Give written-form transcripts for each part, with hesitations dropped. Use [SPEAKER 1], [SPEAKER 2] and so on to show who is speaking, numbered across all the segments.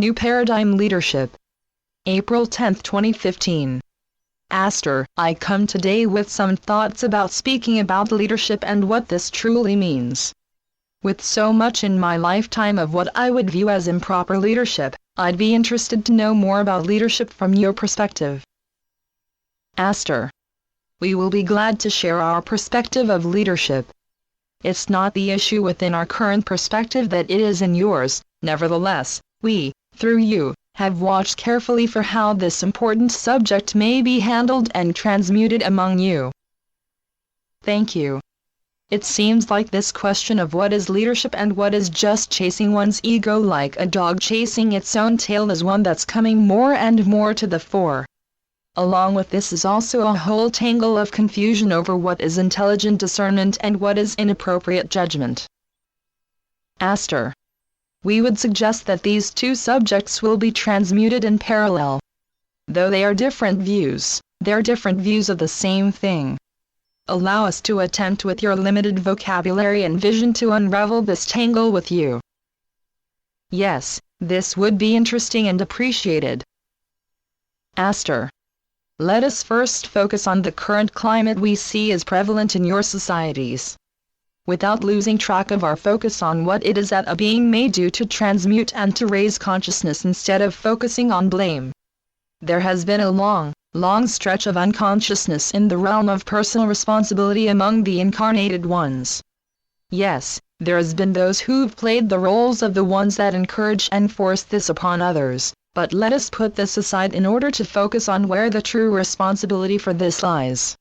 [SPEAKER 1] New Paradigm Leadership. April 10, 2015. Aster, I come today with some thoughts about speaking about leadership and what this truly means. With so much in my lifetime of what I would view as improper leadership, I'd be interested to know more about leadership from your perspective. Aster. We will be glad to share our perspective of leadership. It's not the issue within our current perspective that it is in yours. Nevertheless, we, through you, have watched carefully for how this important subject may be handled and transmuted among you. Thank you. It seems like this question of what is leadership and what is just chasing one's ego like a dog chasing its own tail is one that's coming more and more to the fore. Along with this is also a whole tangle of confusion over what is intelligent discernment and what is inappropriate judgment. Aster. We would suggest that these two subjects will be transmuted in parallel. Though they are different views, they're different views of the same thing. Allow us to attempt with your limited vocabulary and vision to unravel this tangle with you. Yes, this would be interesting and appreciated. Aster. Let us first focus on the current climate we see as prevalent in your societies. Without losing track of our focus on what it is that a being may do to transmute and to raise consciousness instead of focusing on blame. There has been a long stretch of unconsciousness in the realm of personal responsibility among the incarnated ones. Yes, there has been those who've played the roles of the ones that encourage and force this upon others. But let us put this aside in order to focus on where the true responsibility for this lies.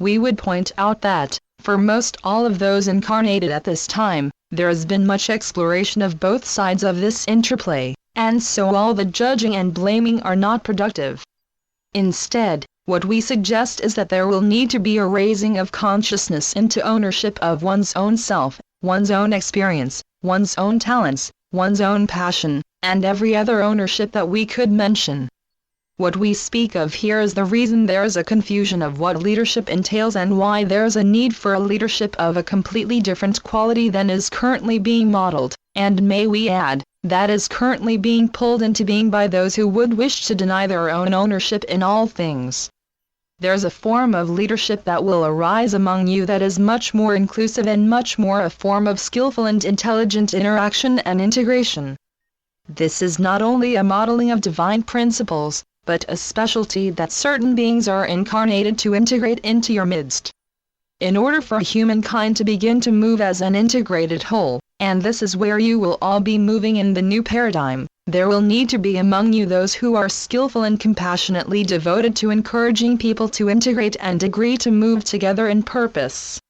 [SPEAKER 1] We would point out that, for most all of those incarnated at this time, there has been much exploration of both sides of this interplay, and so all the judging and blaming are not productive. Instead, what we suggest is that there will need to be a raising of consciousness into ownership of one's own self, one's own experience, one's own talents, one's own passion, and every other ownership that we could mention. What we speak of here is the reason there is a confusion of what leadership entails and why there is a need for a leadership of a completely different quality than is currently being modeled, and may we add, that is currently being pulled into being by those who would wish to deny their own ownership in all things. There's a form of leadership that will arise among you that is much more inclusive and much more a form of skillful and intelligent interaction and integration. This is not only a modeling of divine principles, but a specialty that certain beings are incarnated to integrate into your midst. In order for humankind to begin to move as an integrated whole, and this is where you will all be moving in the new paradigm, there will need to be among you those who are skillful and compassionately devoted to encouraging people to integrate and agree to move together in purpose.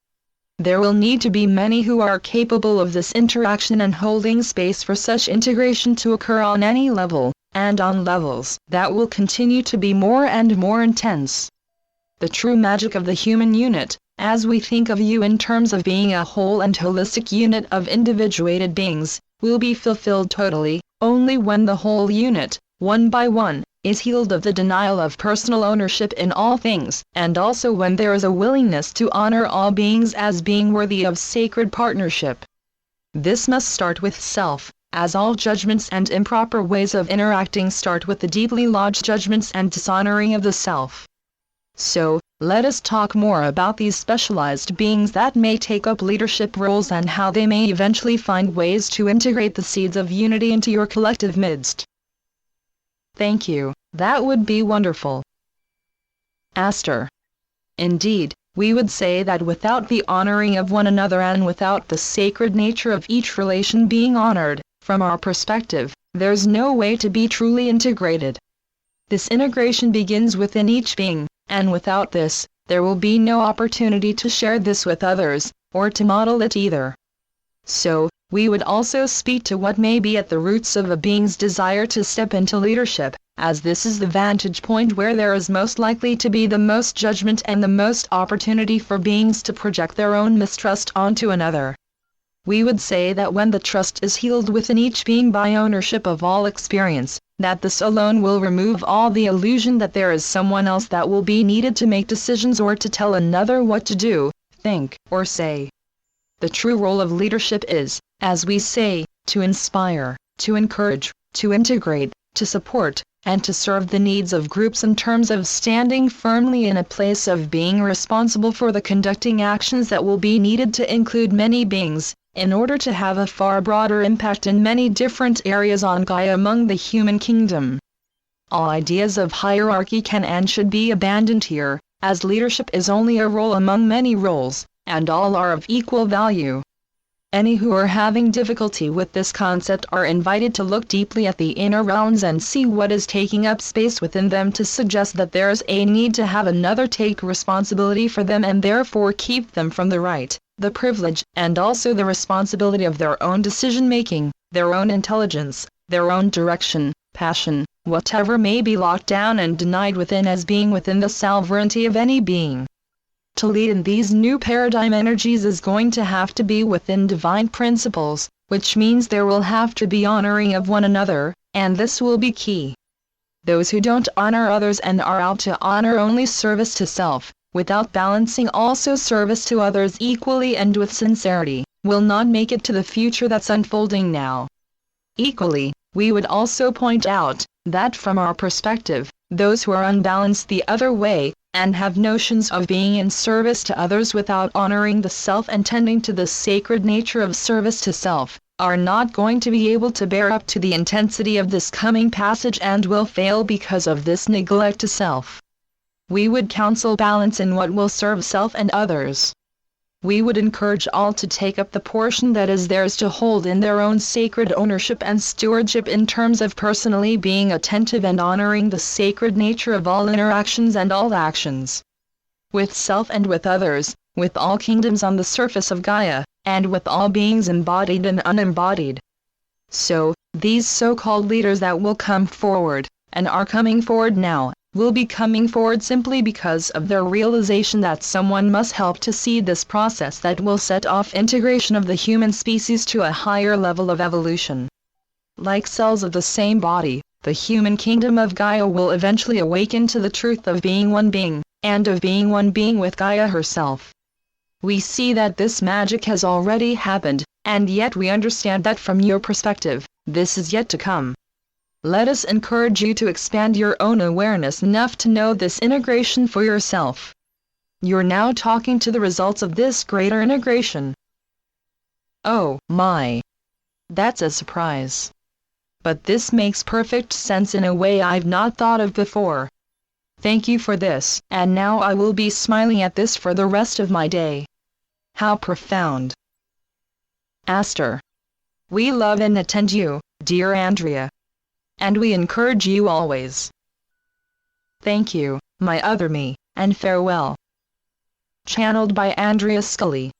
[SPEAKER 1] There will need to be many who are capable of this interaction and holding space for such integration to occur on any level, and on levels that will continue to be more and more intense. The true magic of the human unit, as we think of you in terms of being a whole and holistic unit of individuated beings, will be fulfilled totally, only when the whole unit, one by one, is healed of the denial of personal ownership in all things, and also when there is a willingness to honor all beings as being worthy of sacred partnership. This must start with self, as all judgments and improper ways of interacting start with the deeply lodged judgments and dishonoring of the self. So, let us talk more about these specialized beings that may take up leadership roles and how they may eventually find ways to integrate the seeds of unity into your collective midst. Thank you, that would be wonderful. Aster. Indeed, we would say that without the honoring of one another and without the sacred nature of each relation being honored, from our perspective, there's no way to be truly integrated. This integration begins within each being, and without this, there will be no opportunity to share this with others, or to model it either. So, we would also speak to what may be at the roots of a being's desire to step into leadership, as this is the vantage point where there is most likely to be the most judgment and the most opportunity for beings to project their own mistrust onto another. We would say that when the trust is healed within each being by ownership of all experience, that this alone will remove all the illusion that there is someone else that will be needed to make decisions or to tell another what to do, think, or say. The true role of leadership is, as we say, to inspire, to encourage, to integrate, to support, and to serve the needs of groups in terms of standing firmly in a place of being responsible for the conducting actions that will be needed to include many beings, in order to have a far broader impact in many different areas on Gaia among the human kingdom. All ideas of hierarchy can and should be abandoned here, as leadership is only a role among many roles, and all are of equal value. Any who are having difficulty with this concept are invited to look deeply at the inner realms and see what is taking up space within them to suggest that there's a need to have another take responsibility for them and therefore keep them from the right, the privilege, and also the responsibility of their own decision-making, their own intelligence, their own direction, passion, whatever may be locked down and denied within as being within the sovereignty of any being. To lead in these new paradigm energies is going to have to be within divine principles, which means there will have to be honoring of one another, and this will be key. Those who don't honor others and are out to honor only service to self, without balancing also service to others equally and with sincerity, will not make it to the future that's unfolding now. Equally, we would also point out that from our perspective, those who are unbalanced the other way, and have notions of being in service to others without honoring the self and tending to the sacred nature of service to self, are not going to be able to bear up to the intensity of this coming passage and will fail because of this neglect to self. We would counsel balance in what will serve self and others. We would encourage all to take up the portion that is theirs to hold in their own sacred ownership and stewardship in terms of personally being attentive and honoring the sacred nature of all interactions and all actions. With self and with others, with all kingdoms on the surface of Gaia, and with all beings embodied and unembodied. So, these so-called leaders that will come forward, and are coming forward now, will be coming forward simply because of their realization that someone must help to see this process that will set off integration of the human species to a higher level of evolution. Like cells of the same body, the human kingdom of Gaia will eventually awaken to the truth of being one being, and of being one being with Gaia herself. We see that this magic has already happened, and yet we understand that from your perspective, this is yet to come. Let us encourage you to expand your own awareness enough to know this integration for yourself. You're now talking to the results of this greater integration. Oh, my! That's a surprise. But this makes perfect sense in a way I've not thought of before. Thank you for this, and now I will be smiling at this for the rest of my day. How profound. Aster. We love and attend you, dear Andrea. And we encourage you always. Thank you, my other me, and farewell. Channeled by Andrea Scully.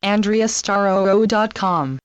[SPEAKER 1] AndreaStarOO.com